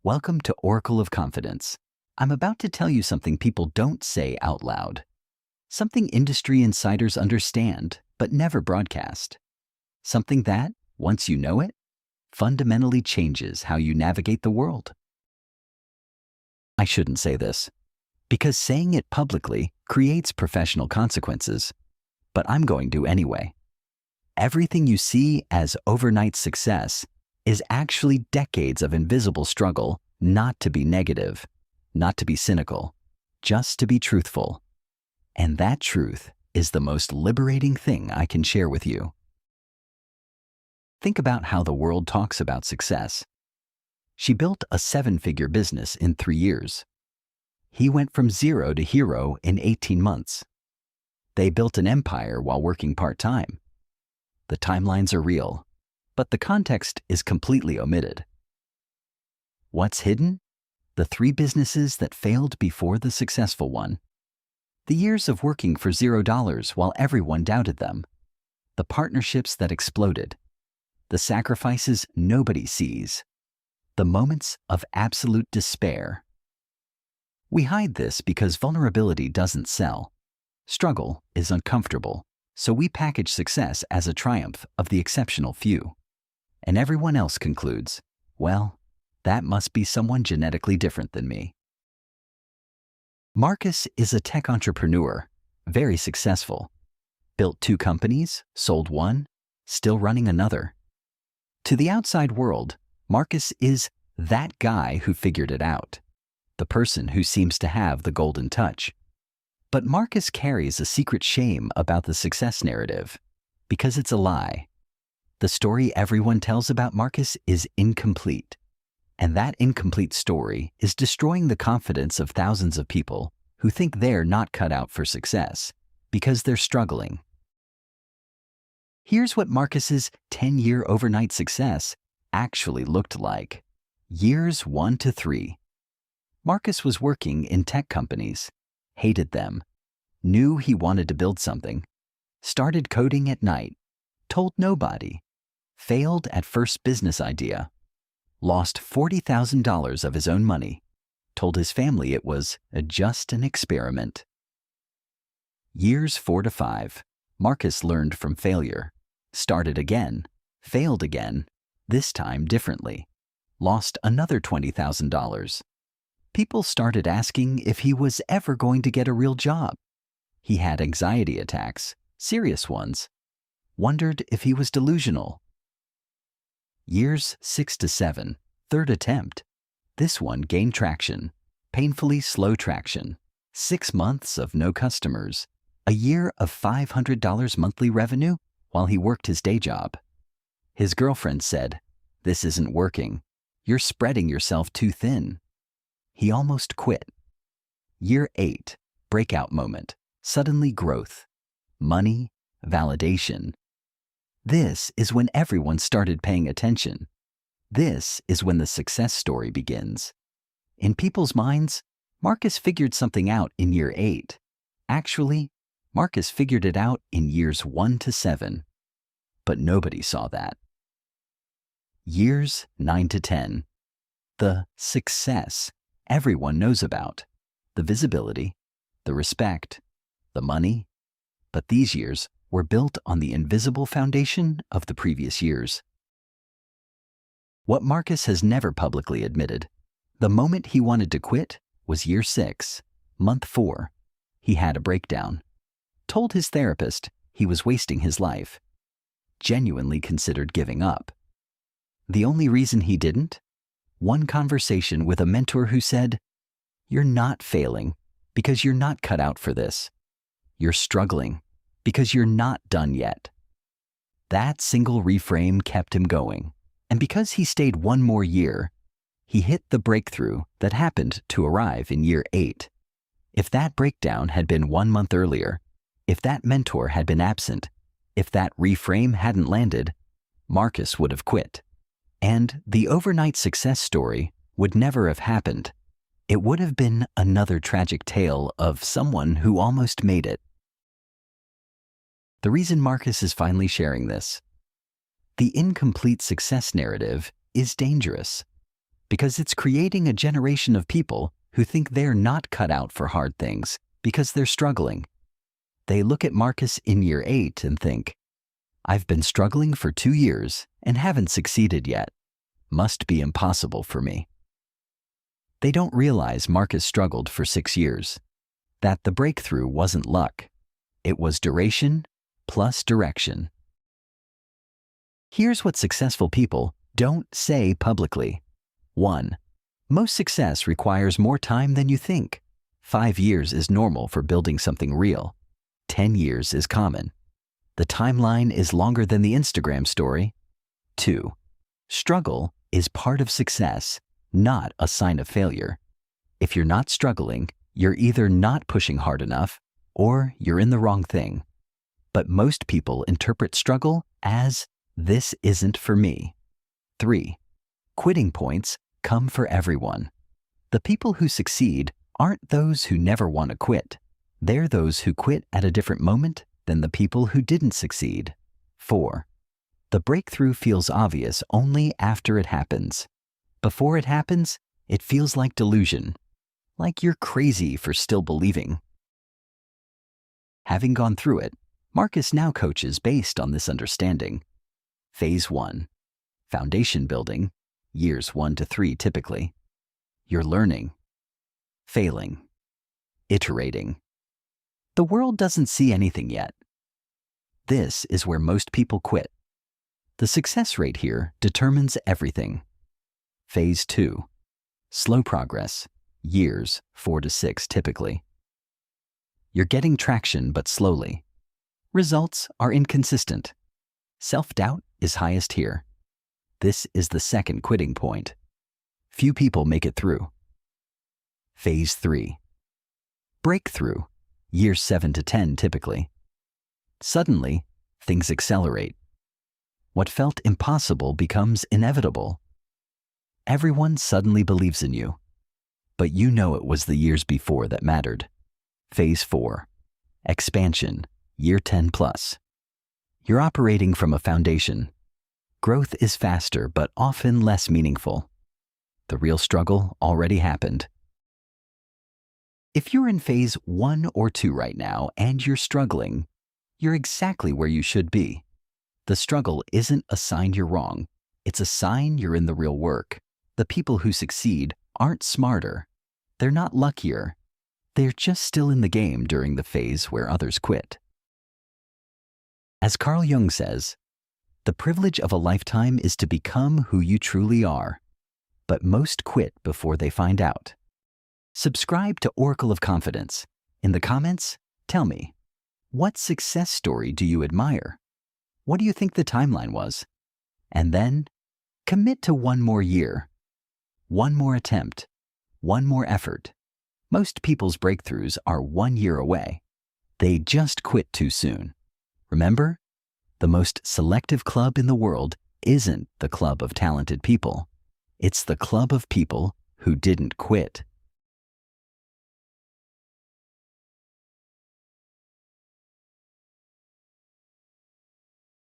Welcome to Oracle of Confidence. I'm about to tell you something people don't say out loud. Something industry insiders understand, but never broadcast. Something that, once you know it, fundamentally changes how you navigate the world. I shouldn't say this, because saying it publicly creates professional consequences, but I'm going to anyway. Everything you see as overnight success is actually decades of invisible struggle, not to be negative, not to be cynical, just to be truthful. And that truth is the most liberating thing I can share with you. Think about how the world talks about success. She built a 7-figure business in 3 years. He went from zero to hero in 18 months. They built an empire while working part-time. The timelines are real, but the context is completely omitted. What's hidden? The 3 businesses that failed before the successful one. The years of working for $0 while everyone doubted them. The partnerships that exploded. The sacrifices nobody sees. The moments of absolute despair. We hide this because vulnerability doesn't sell. Struggle is uncomfortable, so we package success as a triumph of the exceptional few. And everyone else concludes, well, that must be someone genetically different than me. Marcus is a tech entrepreneur, very successful. Built 2 companies, sold 1, still running another. To the outside world, Marcus is that guy who figured it out, the person who seems to have the golden touch. But Marcus carries a secret shame about the success narrative, because it's a lie. The story everyone tells about Marcus is incomplete, and that incomplete story is destroying the confidence of thousands of people who think they're not cut out for success because they're struggling. Here's what Marcus's 10-year overnight success actually looked like. Years 1 to 3. Marcus was working in tech companies, hated them, knew he wanted to build something, started coding at night, told nobody, failed at first business idea, lost $40,000 of his own money, told his family it was just an experiment. Years 4 to 5, Marcus learned from failure, started again, failed again, this time differently, lost another $20,000. People started asking if he was ever going to get a real job. He had anxiety attacks, serious ones, wondered if he was delusional. Years 6 to 7, 3rd attempt. This one gained traction, painfully slow traction. 6 months of no customers, a year of $500 monthly revenue while he worked his day job. His girlfriend said, "This isn't working. You're spreading yourself too thin." He almost quit. Year 8, breakout moment, suddenly growth, money, validation. This is when everyone started paying attention. This is when the success story begins. In people's minds, Marcus figured something out in year 8. Actually, Marcus figured it out in years 1 to 7. But nobody saw that. Years 9 to 10. The success everyone knows about. The visibility, the respect, the money. But these years were built on the invisible foundation of the previous years. What Marcus has never publicly admitted, the moment he wanted to quit was year 6, month 4. He had a breakdown. Told his therapist he was wasting his life. Genuinely considered giving up. The only reason he didn't? One conversation with a mentor who said, "You're not failing because you're not cut out for this. You're struggling because you're not done yet." That single reframe kept him going, and because he stayed 1 more year, he hit the breakthrough that happened to arrive in year 8. If that breakdown had been 1 month earlier, if that mentor had been absent, if that reframe hadn't landed, Marcus would have quit. And the overnight success story would never have happened. It would have been another tragic tale of someone who almost made it. The reason Marcus is finally sharing this: the incomplete success narrative is dangerous Because it's creating a generation of people who think they're not cut out for hard things because they're struggling. They look at Marcus in year 8 and think, I've been struggling for 2 years and haven't succeeded yet. Must be impossible for me. They don't realize Marcus struggled for 6 years, that the breakthrough wasn't luck. It was duration plus direction. Here's what successful people don't say publicly. 1. Most success requires more time than you think. 5 years is normal for building something real. 10 years is common. The timeline is longer than the Instagram story. 2. Struggle is part of success, not a sign of failure. If you're not struggling, you're either not pushing hard enough or you're in the wrong thing. But most people interpret struggle as, this isn't for me. 3. Quitting points come for everyone. The people who succeed aren't those who never want to quit. They're those who quit at a different moment than the people who didn't succeed. 4. The breakthrough feels obvious only after it happens. Before it happens, it feels like delusion, like you're crazy for still believing. Having gone through it, Marcus now coaches based on this understanding. Phase 1. Foundation building, years 1 to 3 typically. You're learning, failing, iterating. The world doesn't see anything yet. This is where most people quit. The success rate here determines everything. Phase 2. Slow progress, years 4 to 6 typically. You're getting traction but slowly. Results are inconsistent. Self-doubt is highest here. This is the second quitting point. Few people make it through. Phase 3. Breakthrough, years 7 to 10 typically. Suddenly, things accelerate. What felt impossible becomes inevitable. Everyone suddenly believes in you, but you know it was the years before that mattered. Phase 4. Expansion, year 10 plus. You're operating from a foundation. Growth is faster but often less meaningful. The real struggle already happened. If you're in phase 1 or 2 right now and you're struggling, you're exactly where you should be. The struggle isn't a sign you're wrong. It's a sign you're in the real work. The people who succeed aren't smarter. They're not luckier. They're just still in the game during the phase where others quit. As Carl Jung says, the privilege of a lifetime is to become who you truly are. But most quit before they find out. Subscribe to Oracle of Confidence. In the comments, tell me, what success story do you admire? What do you think the timeline was? And then, commit to 1 more year, 1 more attempt, 1 more effort. Most people's breakthroughs are 1 year away. They just quit too soon. Remember, the most selective club in the world isn't the club of talented people. It's the club of people who didn't quit.